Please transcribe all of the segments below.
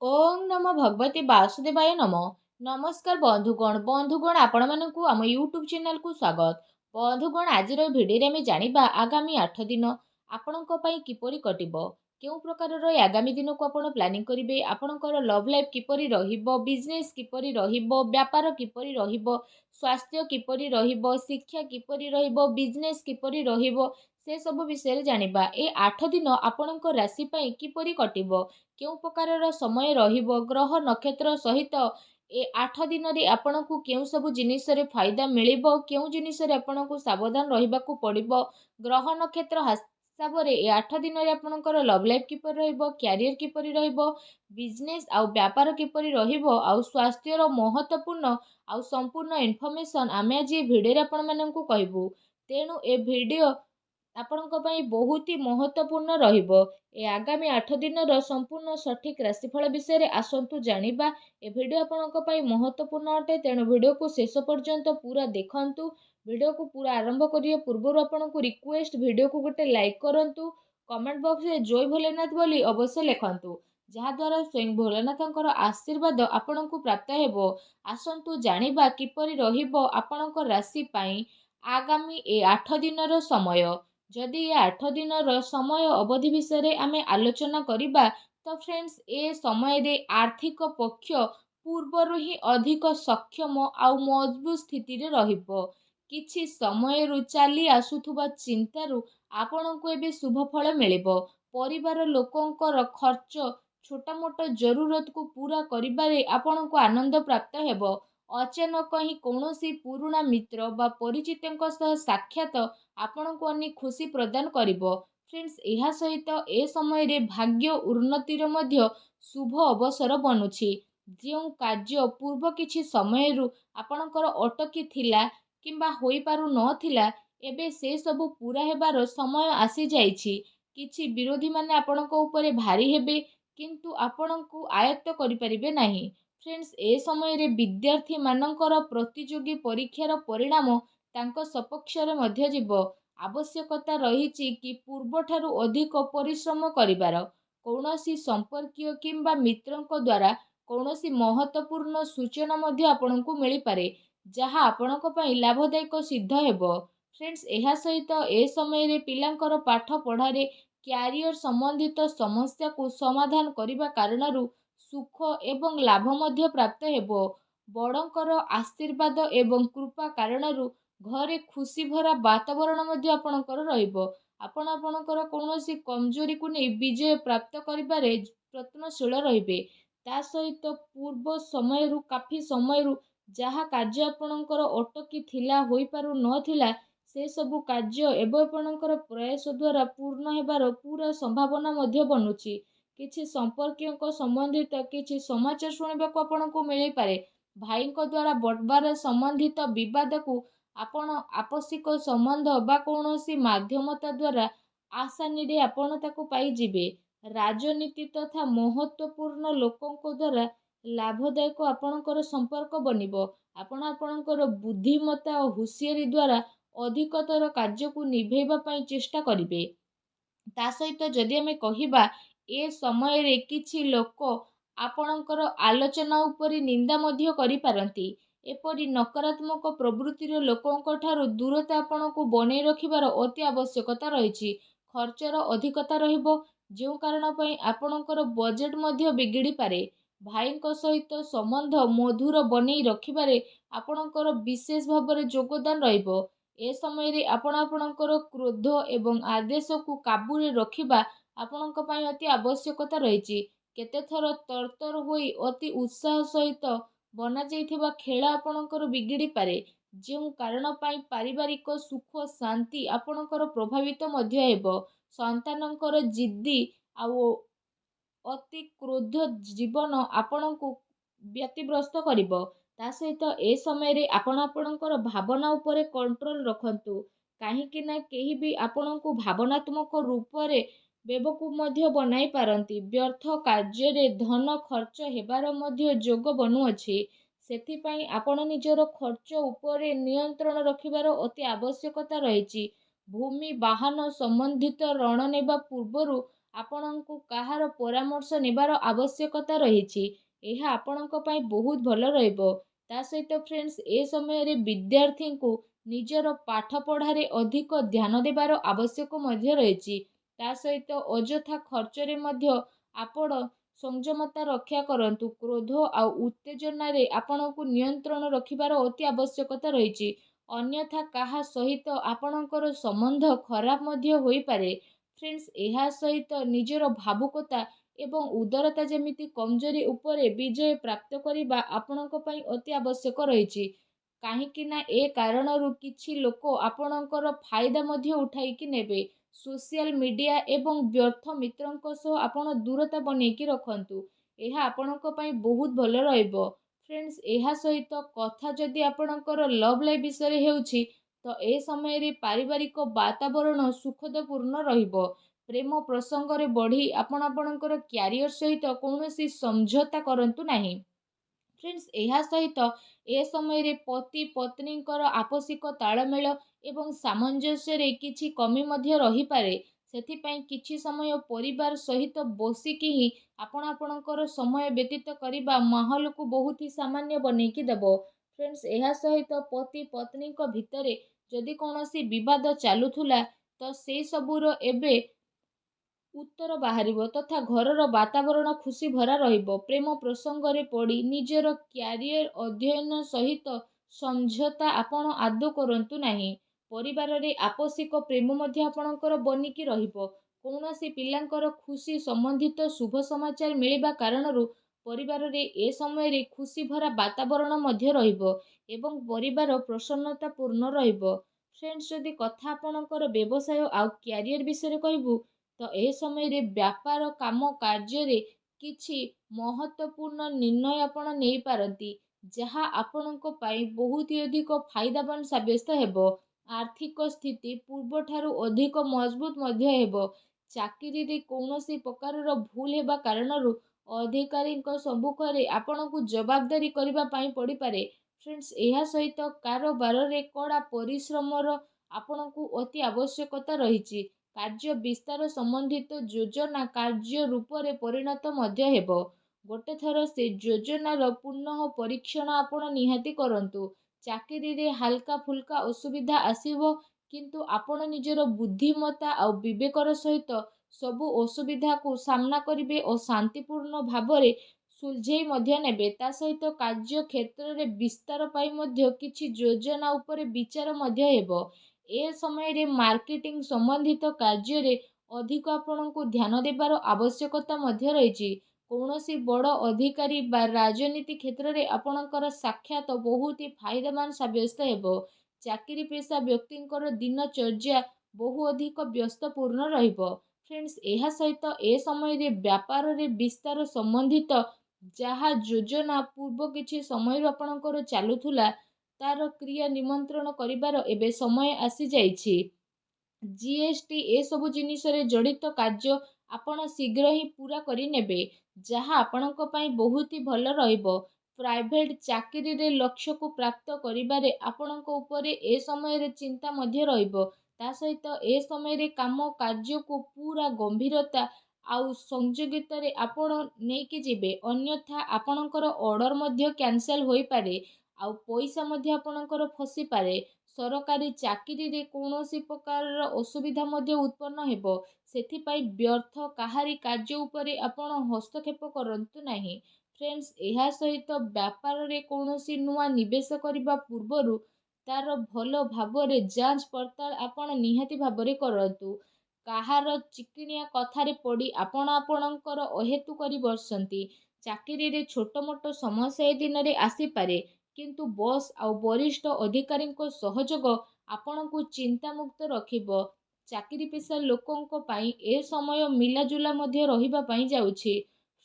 ओम नमो भगवते वासुदेवाय नमो। नमस्कार बंधुगण आपण मानकु आम यूट्यूब चैनल को स्वागत। बंधुगण आज भिडियो में जानिबा आगामी 8 दिन आपणक पई किपरि कटिबो, केउ प्रकार आगामी दिन को आपण प्लानिंग करिवे, आपणकर लव लाइफ किपरि रहिबो, बिजनेस किपरि रहिबो, व्यापार किपरि रहिबो, स्वास्थ्य किपरि रहिबो, शिक्षा किपरि रहिबो, बिजनेस किपरि रहिबो, से सब विषय जानिबा। ए 8 दिन आपणक राशि पई किपरि कटिबो, केउ प्रकार समय रहिबो, ग्रह नक्षत्र सहित ए 8 दिन रे आपणकु केउ सब जिनिस रे फायदा मिलिबो, केउ जिनिस रे आपणकु सावधान रहिबाकु पड़िबो। ग्रह नक्षत्र हिसाब रे ए 8 दिन रे आपणकर लव लाइफ किपर रहिबो, कैरियर किपर रहिबो, बिजनेस आउ व्यापार किपर रहिबो, आउ स्वास्थ्य रो महत्वपूर्ण आउ संपूर्ण इन्फॉर्मेशन आमे आज ए भिडियो रे आपण माननकु कहबो। तेणु ए भिडियो ଆପଣଙ୍କ ପାଇଁ ବହୁତ ହି ମହତ୍ୱପୂର୍ଣ୍ଣ ରହିବ। ଏ ଆଗାମୀ 8 ଦିନର ସମ୍ପୂର୍ଣ୍ଣ ସଠିକ୍ ରାଶିଫଳ ବିଷୟରେ ଆସନ୍ତୁ ଜାଣିବା। ଏ ଭିଡ଼ିଓ ଆପଣଙ୍କ ପାଇଁ ମହତ୍ୱପୂର୍ଣ୍ଣ ଅଟେ, ତେଣୁ ଭିଡ଼ିଓକୁ ଶେଷ ପର୍ଯ୍ୟନ୍ତ ପୁରା ଦେଖନ୍ତୁ। ଭିଡ଼ିଓକୁ ପୁରା ଆରମ୍ଭ କରିବା ପୂର୍ବରୁ ଆପଣଙ୍କୁ ରିକ୍ୱେଷ୍ଟ, ଭିଡ଼ିଓକୁ ଗୋଟେ ଲାଇକ୍ କରନ୍ତୁ। କମେଣ୍ଟ ବକ୍ସରେ ଜୟ ଭୋଲେନାଥ ବୋଲି ଅବଶ୍ୟ ଲେଖନ୍ତୁ, ଯାହାଦ୍ୱାରା ସ୍ୱୟଂ ଭୋଲେନାଥଙ୍କର ଆଶୀର୍ବାଦ ଆପଣଙ୍କୁ ପ୍ରାପ୍ତ ହେବ। ଆସନ୍ତୁ ଜାଣିବା କିପରି ରହିବ ଆପଣଙ୍କ ରାଶି ପାଇଁ ଆଗାମୀ ଏ 8 ଦିନର ସମୟ। जदि ये 8 दिन समय अवधि विषय आमे आलोचना करिबा, तो फ्रेंड्स ए समय रे आर्थिक पक्ष पूर्वर ही अधिक सक्षम आउ मजबूत स्थिति रे रहिबो। किछि समय रु चली आसुथुबा चिंतारु आपनकु एबे शुभ फल मिलिबो। परिवार लोकंकर खर्च, छोटा मोटा जरूरत को पूरा करिबारे आपनकु आनंद प्राप्त हेबो। अचानक ही कौनसी पुराना मित्र बा परिचितଙ୍କ सह साक्षात आपनकु अनेक खुशी प्रदान करिबो। फ्रेंड्स एहा सहित ए समय रे भाग्य उन्नतिर मध्य शुभ अवसर बनुछि। जो कार्य पूर्व किछि समय रु आपनकर अटकी थिला किंबा होई पारु नथिला, एबे से सब पूरा हेबार समय आसी जाइछि। किछि विरोधी माने आपनक ऊपर भारी हेबे, किंतु आपनकु आयत्त करि परिबे नाही। फ्रेंड्स ए समय रे विद्यार्थी मानकर प्रतियोगी परीक्षार परिणाम तांको सपक्ष रे मध्य जीव। आवश्यकता रहिछि कि पूर्वठारु अधिक परिश्रम करिबार। कौनसी संपर्कीय किंबा मित्रଙ୍କ द्वारा कौनसी महत्वपूर्ण सूचना मध्य आपनकु मिली पारे, जहा आपनक पई लाभदायक सिद्ध हेबो। फ्रेंड्स एहा सहित ए समय रे पिलांकर पाठ पढ़ारे कैरियर संबंधित समस्या को समाधान करिबा कारणरु सुख एवं लाभ मध्य प्राप्त हेबो। बड़ंकर आशीर्वाद एवं कृपा कारणरु घरे खुशी भरा वातावरण मध्य आपणकर रहिबो। आपण आपणकर कौनसी कमजोरी को नहीं विजय प्राप्त करिबारे प्रयत्नशील रहिबे। ता सहित पूर्व समय रु काफी समय रु जहा कार्य आपणकर अटकी थिला होई पारु नथिला, से सबु कार्य एवं आपणकर प्रयास द्वारा पूर्ण हेबार पूरा संभावना मध्य बनुछि। किछि संपर्कीय संबंधित किछि समाचार शुणिबाकु आपणकु मिली पारे। भाईଙ୍କ द्वारा बटबार संबंधित विवाद को आपण आपसिक संबंध बा कौनसी माध्यमता द्वारा आसानी रे आपण ताको पाई जिबे। राजनीति तथा महत्वपूर्ण लोकंको द्वारा लाभदायक आपणकर संपर्क बनिबो। आपण आपणकर बुद्धिमत्ता और हुशियारी द्वारा अधिकतर कार्य को निभेबा पई चेष्टा करिवे। ता सहित जदि आमे कहिबा, ए समय रे किछि लोक आपणकर आलोचना उपरि निंदा मध्य करि पारंती। एपरि नकारात्मक प्रवृत्तिर लोकंक ठारू दूरता आपणकु बनै रखिबार अति आवश्यकता रहिछि। खर्चर अधिकता रहिबो, जो कारण पई आपणकर बजेट मध्य बिगिड़ी पारे। भाईଙ୍କ सहित संबंध मधुर बनै रखिबारे आपणकर विशेष भाବରେ योगदान रहिबो। ए समय रे आपण आपणकर क्रोध एवं आदेश को काबू रे रखिबा आपणक पई अति आवश्यकता रहिछि। केते थर तरतर होई अति उत्साह सहित बना जाइथिबा खेल आपणकर बिगिड़ी पारे, जो कारण पई पारिवारिक सुख शांति आपणकर प्रभावित मध्य हेबो। संतानकर जिद्दी आउ अति क्रोध जीवन आपणकु व्यतिग्रस्त करिबो। ता सहित ए समय रे आपण आपणकर भावना उपरे कंट्रोल रखंतु, काहेकि ना केही भी आपणकु भावनात्मक रूप रे बेवकूफ मध्य बनाई पारंती। व्यर्थ कार्य रे धन खर्च हेबार मध्य जोग बनुअछि। सेथि पई आपण निजर खर्च उपरे नियंत्रण रखिबार अति आवश्यकता रहिछि। भूमि वाहन संबंधित ऋण नेबा पूर्वरु ଆପଣଙ୍କୁ କାହାର ପରାମର୍ଶ ନେବାର ଆବଶ୍ୟକତା ରହିଛି। ଏହା ଆପଣଙ୍କ ପାଇଁ ବହୁତ ଭଲ ରହିବ। ତା ସହିତ ଫ୍ରେଣ୍ଡସ୍, ଏ ସମୟରେ ବିଦ୍ୟାର୍ଥୀଙ୍କୁ ନିଜର ପାଠ ପଢ଼ାରେ ଅଧିକ ଧ୍ୟାନ ଦେବାର ଆବଶ୍ୟକ ମଧ୍ୟ ରହିଛି। ତା ସହିତ ଅଯଥା ଖର୍ଚ୍ଚରେ ମଧ୍ୟ ଆପଣ ସଂଯମତା ରକ୍ଷା କରନ୍ତୁ। କ୍ରୋଧ ଆଉ ଉତ୍ତେଜନାରେ ଆପଣଙ୍କୁ ନିୟନ୍ତ୍ରଣ ରଖିବାର ଅତି ଆବଶ୍ୟକତା ରହିଛି। ଅନ୍ୟଥା କାହା ସହିତ ଆପଣଙ୍କର ସମ୍ବନ୍ଧ ଖରାପ ମଧ୍ୟ ହୋଇପାରେ। ଫ୍ରେଣ୍ଡସ୍, ଏହା ସହିତ ନିଜର ଭାବୁକତା ଏବଂ ଉଦାରତା ଯେମିତି କମଜୋରି ଉପରେ ବିଜୟ ପ୍ରାପ୍ତ କରିବା ଆପଣଙ୍କ ପାଇଁ ଅତି ଆବଶ୍ୟକ ରହିଛି। କାହିଁକି ନା ଏ କାରଣରୁ କିଛି ଲୋକ ଆପଣଙ୍କର ଫାଇଦା ମଧ୍ୟ ଉଠାଇକି ନେବେ। ସୋସିଆଲ ମିଡ଼ିଆ ଏବଂ ବ୍ୟର୍ଥ ମିତ୍ରଙ୍କ ସହ ଆପଣ ଦୂରତା ବନେଇକି ରଖନ୍ତୁ। ଏହା ଆପଣଙ୍କ ପାଇଁ ବହୁତ ଭଲ ରହିବ। ଫ୍ରେଣ୍ଡସ୍, ଏହା ସହିତ କଥା ଯଦି ଆପଣଙ୍କର ଲଭ୍ ଲାଇଫ୍ ବିଷୟରେ ହେଉଛି, ତ ଏ ସମୟରେ ପାରିବାରିକ ବାତାବରଣ ସୁଖଦପୂର୍ଣ୍ଣ ରହିବ। ପ୍ରେମ ପ୍ରସଙ୍ଗରେ ବଢ଼ି ଆପଣ ଆପଣଙ୍କର କ୍ୟାରିୟର ସହିତ କୌଣସି ସମଝୋତା କରନ୍ତୁ ନାହିଁ। ଫ୍ରେଣ୍ଡସ୍, ଏହା ସହିତ ଏ ସମୟରେ ପତି ପତ୍ନୀଙ୍କର ଆପୋଷିକ ତାଳମେଳ ଏବଂ ସାମଞ୍ଜସ୍ୟରେ କିଛି କମି ମଧ୍ୟ ରହିପାରେ। ସେଥିପାଇଁ କିଛି ସମୟ ପରିବାର ସହିତ ବସିକି ହିଁ ଆପଣ ଆପଣଙ୍କର ସମୟ ବ୍ୟତୀତ କରିବା ମାହୋଲକୁ ବହୁତ ହି ସାମାନ୍ୟ ବନେଇକି ଦେବ। ଫ୍ରେଣ୍ଡସ୍, ଏହା ସହିତ ପତି ପତ୍ନୀଙ୍କ ଭିତରେ ଯଦି କୌଣସି ବିବାଦ ଚାଲୁଥିଲା, ତ ସେ ସବୁର ଏବେ ଉତ୍ତର ବାହାରିବ ତଥା ଘରର ବାତାବରଣ ଖୁସି ଭରା ରହିବ। ପ୍ରେମ ପ୍ରସଙ୍ଗରେ ପଡ଼ି ନିଜର କ୍ୟାରିୟର ଅଧ୍ୟୟନ ସହିତ ସମଝୋତା ଆପଣ ଆଦୌ କରନ୍ତୁ ନାହିଁ। ପରିବାରରେ ଆପୋଷିକ ପ୍ରେମ ମଧ୍ୟ ଆପଣଙ୍କର ବନିକି ରହିବ। କୌଣସି ପିଲାଙ୍କର ଖୁସି ସମ୍ବନ୍ଧିତ ଶୁଭ ସମାଚାର ମିଳିବା କାରଣରୁ ପରିବାରରେ ଏ ସମୟରେ ଖୁସି ଭରା ବାତାବରଣ ମଧ୍ୟ ରହିବ ଏବଂ ପରିବାର ପ୍ରସନ୍ନତାପୂର୍ଣ୍ଣ ରହିବ। ଫ୍ରେଣ୍ଡସ୍, ଯଦି କଥା ଆପଣଙ୍କର ବ୍ୟବସାୟ ଆଉ କ୍ୟାରିୟର ବିଷୟରେ କହିବୁ, ତ ଏ ସମୟରେ ବ୍ୟାପାର କାମ କାର୍ଯ୍ୟରେ କିଛି ମହତ୍ତ୍ୱପୂର୍ଣ୍ଣ ନିର୍ଣ୍ଣୟ ଆପଣ ନେଇପାରନ୍ତି, ଯାହା ଆପଣଙ୍କ ପାଇଁ ବହୁତ ଅଧିକ ଫାଇଦାବାନ ସାବ୍ୟସ୍ତ ହେବ। ଆର୍ଥିକ ସ୍ଥିତି ପୂର୍ବଠାରୁ ଅଧିକ ମଜବୁତ ମଧ୍ୟ ହେବ। ଚାକିରିରେ କୌଣସି ପ୍ରକାରର ଭୁଲ ହେବା କାରଣରୁ ଅଧିକାରୀଙ୍କ ସମ୍ମୁଖରେ ଆପଣଙ୍କୁ ଜବାବଦାରୀ କରିବା ପାଇଁ ପଡ଼ିପାରେ। ଫ୍ରେଣ୍ଡସ୍, ଏହା ସହିତ କାରବାରରେ କଡ଼ା ପରିଶ୍ରମର ଆପଣଙ୍କୁ ଅତି ଆବଶ୍ୟକତା ରହିଛି। କାର୍ଯ୍ୟ ବିସ୍ତାର ସମ୍ବନ୍ଧିତ ଯୋଜନା କାର୍ଯ୍ୟ ରୂପରେ ପରିଣତ ମଧ୍ୟ ହେବ। ଗୋଟେ ଥର ସେ ଯୋଜନାର ପୁନଃ ପରୀକ୍ଷଣ ଆପଣ ନିହାତି କରନ୍ତୁ। ଚାକିରିରେ ହାଲକା ଫୁଲକା ଅସୁବିଧା ଆସିବ, କିନ୍ତୁ ଆପଣ ନିଜର ବୁଦ୍ଧିମତ୍ତା ଆଉ ବିବେକର ସହିତ ସବୁ ଅସୁବିଧାକୁ ସାମ୍ନା କରିବେ ଓ ଶାନ୍ତିପୂର୍ଣ୍ଣ ଭାବରେ ସୁଲଝେଇ ମଧ୍ୟ ନେବେ। ତା ସହିତ କାର୍ଯ୍ୟ କ୍ଷେତ୍ରରେ ବିସ୍ତାର ପାଇଁ ମଧ୍ୟ କିଛି ଯୋଜନା ଉପରେ ବିଚାର ମଧ୍ୟ ହେବ। ଏ ସମୟରେ ମାର୍କେଟିଂ ସମ୍ବନ୍ଧିତ କାର୍ଯ୍ୟରେ ଅଧିକ ଆପଣଙ୍କୁ ଧ୍ୟାନ ଦେବାର ଆବଶ୍ୟକତା ମଧ୍ୟ ରହିଛି। କୌଣସି ବଡ଼ ଅଧିକାରୀ ବା ରାଜନୀତି କ୍ଷେତ୍ରରେ ଆପଣଙ୍କର ସାକ୍ଷାତ ବହୁତ ଫାଇଦାମାନ ସାବ୍ୟସ୍ତ ହେବ। ଚାକିରି ପେଶା ବ୍ୟକ୍ତିଙ୍କର ଦିନଚର୍ଯ୍ୟା ବହୁ ଅଧିକ ବ୍ୟସ୍ତପୂର୍ଣ୍ଣ ରହିବ। ଫ୍ରେଣ୍ଡସ୍, ଏହା ସହିତ ଏ ସମୟରେ ବ୍ୟାପାରରେ ବିସ୍ତାର ସମ୍ବନ୍ଧିତ ଯାହା ଯୋଜନା ପୂର୍ବ କିଛି ସମୟରୁ ଆପଣଙ୍କର ଚାଲୁଥିଲା, ତାର କ୍ରିୟା ନିମନ୍ତ୍ରଣ କରିବାର ଏବେ ସମୟ ଆସିଯାଇଛି। ଜିଏସ୍ଟି ଏସବୁ ଜିନିଷରେ ଜଡ଼ିତ କାର୍ଯ୍ୟ ଆପଣ ଶୀଘ୍ର ହିଁ ପୂରା କରିନେବେ, ଯାହା ଆପଣଙ୍କ ପାଇଁ ବହୁତ ହି ଭଲ ରହିବ। ପ୍ରାଇଭେଟ୍ ଚାକିରିରେ ଲକ୍ଷ୍ୟକୁ ପ୍ରାପ୍ତ କରିବାରେ ଆପଣଙ୍କ ଉପରେ ଏ ସମୟରେ ଚିନ୍ତା ମଧ୍ୟ ରହିବ। ତା ସହିତ ଏ ସମୟରେ କାମ କାର୍ଯ୍ୟକୁ ପୁରା ଗମ୍ଭୀରତା ଆଉ ସଂଯୋଗିତାରେ ଆପଣ ନେଇକି ଯିବେ। ଅନ୍ୟଥା ଆପଣଙ୍କର ଅର୍ଡ଼ର ମଧ୍ୟ କ୍ୟାନସେଲ୍ ହୋଇପାରେ ଆଉ ପଇସା ମଧ୍ୟ ଆପଣଙ୍କର ଫସିପାରେ। ସରକାରୀ ଚାକିରିରେ କୌଣସି ପ୍ରକାରର ଅସୁବିଧା ମଧ୍ୟ ଉତ୍ପନ୍ନ ହେବ। ସେଥିପାଇଁ ବ୍ୟର୍ଥ କାହାରି କାର୍ଯ୍ୟ ଉପରେ ଆପଣ ହସ୍ତକ୍ଷେପ କରନ୍ତୁ ନାହିଁ। ଫ୍ରେଣ୍ଡସ୍, ଏହା ସହିତ ବ୍ୟାପାରରେ କୌଣସି ନୂଆ ନିବେଶ କରିବା ପୂର୍ବରୁ ତାର ଭଲ ଭାବରେ ଯାଞ୍ଚ ପଡ଼ତାଳ ଆପଣ ନିହାତି ଭାବରେ କରନ୍ତୁ। କାହାର ଚିକିଣିଆ କଥାରେ ପଡ଼ି ଆପଣ ଆପଣଙ୍କର ଅହେତୁ କରି ବସନ୍ତି। ଚାକିରିରେ ଛୋଟ ମୋଟ ସମସ୍ୟା ଏ ଦିନରେ ଆସିପାରେ, କିନ୍ତୁ ବସ୍ ଆଉ ବରିଷ୍ଠ ଅଧିକାରୀଙ୍କ ସହଯୋଗ ଆପଣଙ୍କୁ ଚିନ୍ତାମୁକ୍ତ ରଖିବ। ଚାକିରି ପେଶା ଲୋକଙ୍କ ପାଇଁ ଏ ସମୟ ମିଲାଜୁଲା ମଧ୍ୟ ରହିବା ପାଇଁ ଯାଉଛି।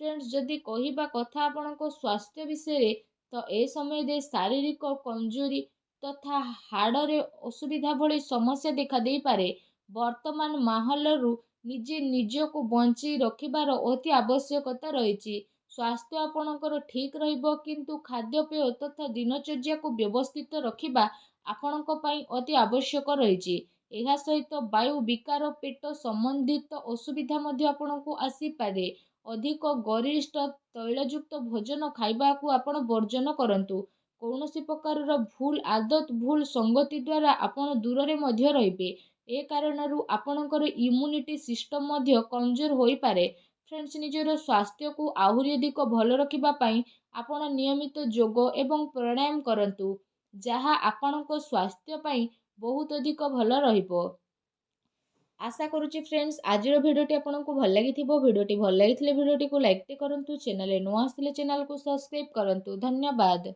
ଫ୍ରେଣ୍ଡସ୍, ଯଦି କହିବା କଥା ଆପଣଙ୍କ ସ୍ୱାସ୍ଥ୍ୟ ବିଷୟରେ, ତ ଏ ସମୟରେ ଶାରୀରିକ କମଜୋରି ତଥା ହାଡ଼ରେ ଅସୁବିଧା ଭଳି ସମସ୍ୟା ଦେଖାଦେଇପାରେ। ବର୍ତ୍ତମାନ ମାହୋଲରୁ ନିଜେ ନିଜକୁ ବଞ୍ଚେଇ ରଖିବାର ଅତି ଆବଶ୍ୟକତା ରହିଛି। ସ୍ୱାସ୍ଥ୍ୟ ଆପଣଙ୍କର ଠିକ୍ ରହିବ, କିନ୍ତୁ ଖାଦ୍ୟପେୟ ତଥା ଦିନଚର୍ଯ୍ୟାକୁ ବ୍ୟବସ୍ଥିତ ରଖିବା ଆପଣଙ୍କ ପାଇଁ ଅତି ଆବଶ୍ୟକ ରହିଛି। ଏହା ସହିତ ବାୟୁ ବିକାର, ପେଟ ସମ୍ବନ୍ଧିତ ଅସୁବିଧା ମଧ୍ୟ ଆପଣଙ୍କୁ ଆସିପାରେ। ଅଧିକ ଗରିଷ୍ଠ ତୈଳଯୁକ୍ତ ଭୋଜନ ଖାଇବାକୁ ଆପଣ ବର୍ଜନ କରନ୍ତୁ। କୌଣସି ପ୍ରକାରର ଭୁଲ ଆଦତ, ଭୁଲ ସଙ୍ଗତି ଦ୍ୱାରା ଆପଣ ଦୂରରେ ମଧ୍ୟ ରହିବେ। ଏ କାରଣରୁ ଆପଣଙ୍କର ଇମ୍ୟୁନିଟି ସିଷ୍ଟମ ମଧ୍ୟ କମଜୋର ହୋଇପାରେ। ଫ୍ରେଣ୍ଡସ୍, ନିଜର ସ୍ୱାସ୍ଥ୍ୟକୁ ଆହୁରି ଅଧିକ ଭଲ ରଖିବା ପାଇଁ ଆପଣ ନିୟମିତ ଯୋଗ ଏବଂ ପ୍ରାଣାୟାମ କରନ୍ତୁ, ଯାହା ଆପଣଙ୍କ ସ୍ୱାସ୍ଥ୍ୟ ପାଇଁ ବହୁତ ଅଧିକ ଭଲ ରହିବ। ଆଶା କରୁଛି ଫ୍ରେଣ୍ଡସ୍, ଆଜିର ଭିଡ଼ିଓଟି ଆପଣଙ୍କୁ ଭଲ ଲାଗିଥିବ। ଭିଡ଼ିଓଟି ଭଲ ଲାଗିଥିଲେ ଭିଡ଼ିଓଟିକୁ ଲାଇକ୍ କରନ୍ତୁ। ଚ୍ୟାନେଲରେ ନୂଆ ଆସିଥିଲେ ଚ୍ୟାନେଲକୁ ସବସ୍କ୍ରାଇବ୍ କରନ୍ତୁ। ଧନ୍ୟବାଦ।